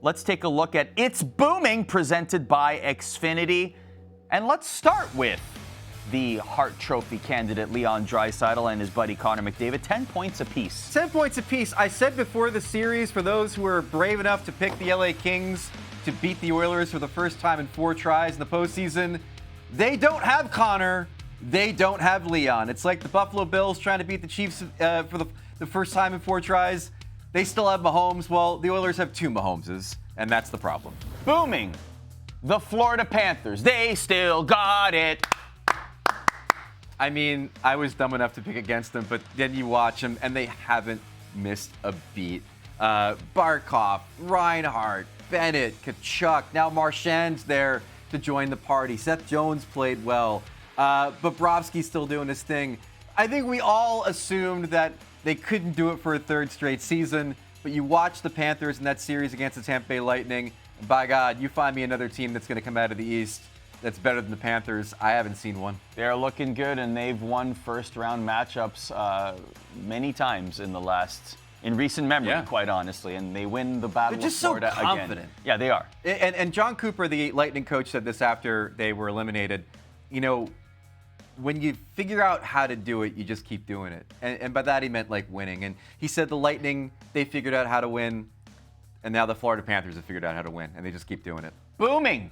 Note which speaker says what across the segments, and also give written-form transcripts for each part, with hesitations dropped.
Speaker 1: let's take a look at It's Booming, presented by Xfinity. And let's start with the Hart Trophy candidate, Leon Draisaitl, and his buddy Connor McDavid. 10 points apiece.
Speaker 2: 10 points apiece. I said before the series, for those who were brave enough to pick the LA Kings to beat the Oilers for the first time in 4 tries in the postseason, they don't have Connor. They don't have Leon. It's like the Buffalo Bills trying to beat the Chiefs for the first time in 4 tries. They still have Mahomes. Well, the Oilers have 2 Mahomeses, and that's the problem.
Speaker 1: Booming. The Florida Panthers. They still got it.
Speaker 2: I mean, I was dumb enough to pick against them, but then you watch them, and they haven't missed a beat. Barkov, Reinhart, Bennett, Kachuk. Now Marchand's there to join the party. Seth Jones played well. Bobrovsky's still doing his thing. I think we all assumed that they couldn't do it for a 3rd straight season, but you watch the Panthers in that series against the Tampa Bay Lightning, and by God, you find me another team that's going to come out of the East that's better than the Panthers. I haven't seen one.
Speaker 1: They're looking good, and they've won first-round matchups many times in recent memory, quite honestly. And they win the Battle of Florida again.
Speaker 2: They're just so confident.
Speaker 1: Yeah, they are.
Speaker 2: And John Cooper, the Lightning coach, said this after they were eliminated. You know, when you figure out how to do it, you just keep doing it. And by that, he meant like winning. And he said the Lightning, they figured out how to win, and now the Florida Panthers have figured out how to win, and they just keep doing it.
Speaker 1: Booming.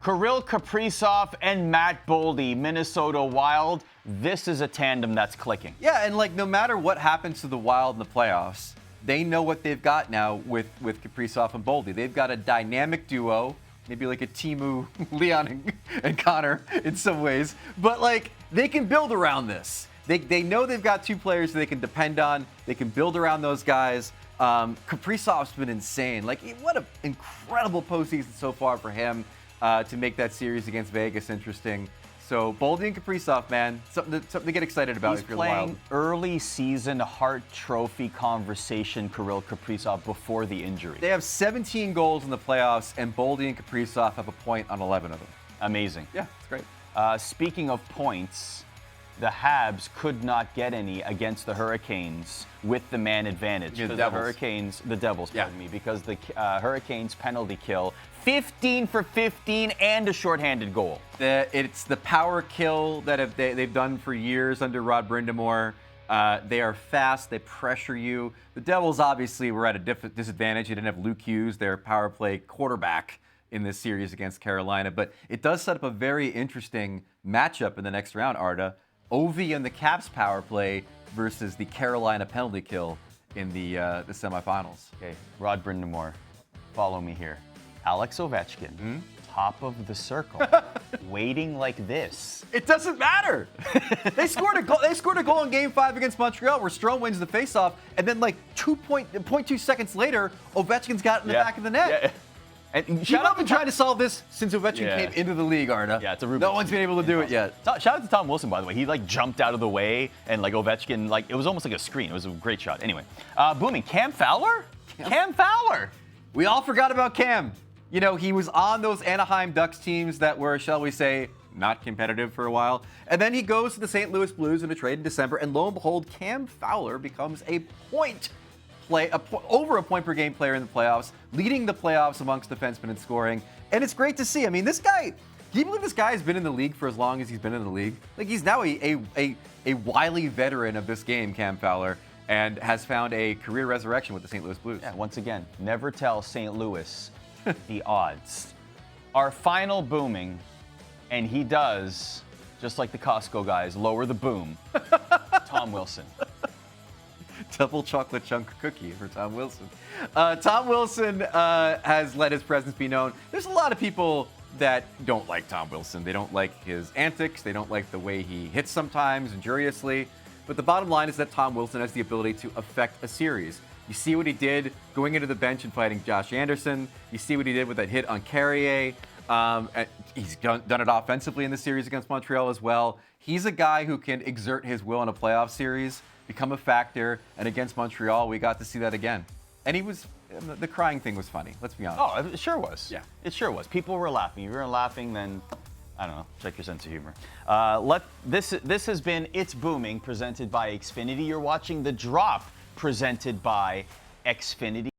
Speaker 1: Kirill Kaprizov and Matt Boldy, Minnesota Wild. This is a tandem that's clicking.
Speaker 2: Yeah, and like no matter what happens to the Wild in the playoffs, they know what they've got now with Kaprizov and Boldy. They've got a dynamic duo, maybe like a Timu, Leon and Connor in some ways, but like they can build around this. They know they've got 2 players they can depend on. They can build around those guys. Kaprizov's been insane. Like, what an incredible postseason so far for him. To make that series against Vegas interesting. So Boldy and Kaprizov, man, something to get excited about.
Speaker 1: He's
Speaker 2: if you're the Wild.
Speaker 1: playing early season Hart Trophy conversation, Kirill Kaprizov, before the injury.
Speaker 2: They have 17 goals in the playoffs, and Boldy and Kaprizov have a point on 11 of them.
Speaker 1: Amazing.
Speaker 2: Yeah, it's great.
Speaker 1: Speaking of points, the Habs could not get any against the Hurricanes with the man advantage.
Speaker 2: Yeah, the
Speaker 1: Devils, pardon me, because the Hurricanes penalty kill, 15 for 15 and a shorthanded goal.
Speaker 2: It's the power kill that they've done for years under Rod Brind'Amour. They are fast. They pressure you. The Devils obviously were at a disadvantage. They didn't have Luke Hughes, their power play quarterback, in this series against Carolina. But it does set up a very interesting matchup in the next round, Arda. Ovi and the Caps power play versus the Carolina penalty kill in the semifinals.
Speaker 1: Okay, Rod Brind'Amour, follow me here. Alex Ovechkin, top of the circle, waiting like this.
Speaker 2: It doesn't matter. They scored a goal. They scored a goal in Game 5 against Montreal, where Strome wins the faceoff, and then like 2.2 seconds later, Ovechkin's got it in the back of the net. Yeah. And people have been trying to solve this since Ovechkin came into the league, Arda.
Speaker 1: Yeah, it's a Rubik's
Speaker 2: No one's been able to do it yet.
Speaker 1: Shout out to Tom Wilson, by the way. He like jumped out of the way, and like Ovechkin, like it was almost like a screen. It was a great shot. Anyway, booming. Cam Fowler? Cam Fowler.
Speaker 2: We all forgot about Cam. You know, he was on those Anaheim Ducks teams that were, shall we say, not competitive for a while. And then he goes to the St. Louis Blues in a trade in December, and lo and behold, Cam Fowler becomes over a point per game player in the playoffs, leading the playoffs amongst defensemen in scoring. And it's great to see. I mean, this guy, can you believe this guy has been in the league for as long as he's been in the league? Like, he's now a wily veteran of this game, Cam Fowler, and has found a career resurrection with the St. Louis Blues.
Speaker 1: Yeah, once again, never tell St. Louis the odds. Our final booming, and he does, just like the Costco guys, lower the boom. Tom Wilson.
Speaker 2: Double chocolate chunk cookie for Tom Wilson. Tom Wilson has let his presence be known. There's a lot of people that don't like Tom Wilson. They don't like his antics. They don't like the way he hits sometimes injuriously. But the bottom line is that Tom Wilson has the ability to affect a series. You see what he did going into the bench and fighting Josh Anderson. You see what he did with that hit on Carrier. He's done it offensively in the series against Montreal as well. He's a guy who can exert his will in a playoff series, become a factor, and against Montreal, we got to see that again. And the crying thing was funny, let's be honest.
Speaker 1: Oh, it sure was.
Speaker 2: Yeah.
Speaker 1: It sure was. People were laughing. If you weren't laughing, then, I don't know, check your sense of humor. This has been It's Booming, presented by Xfinity. You're watching The Drop, presented by Xfinity.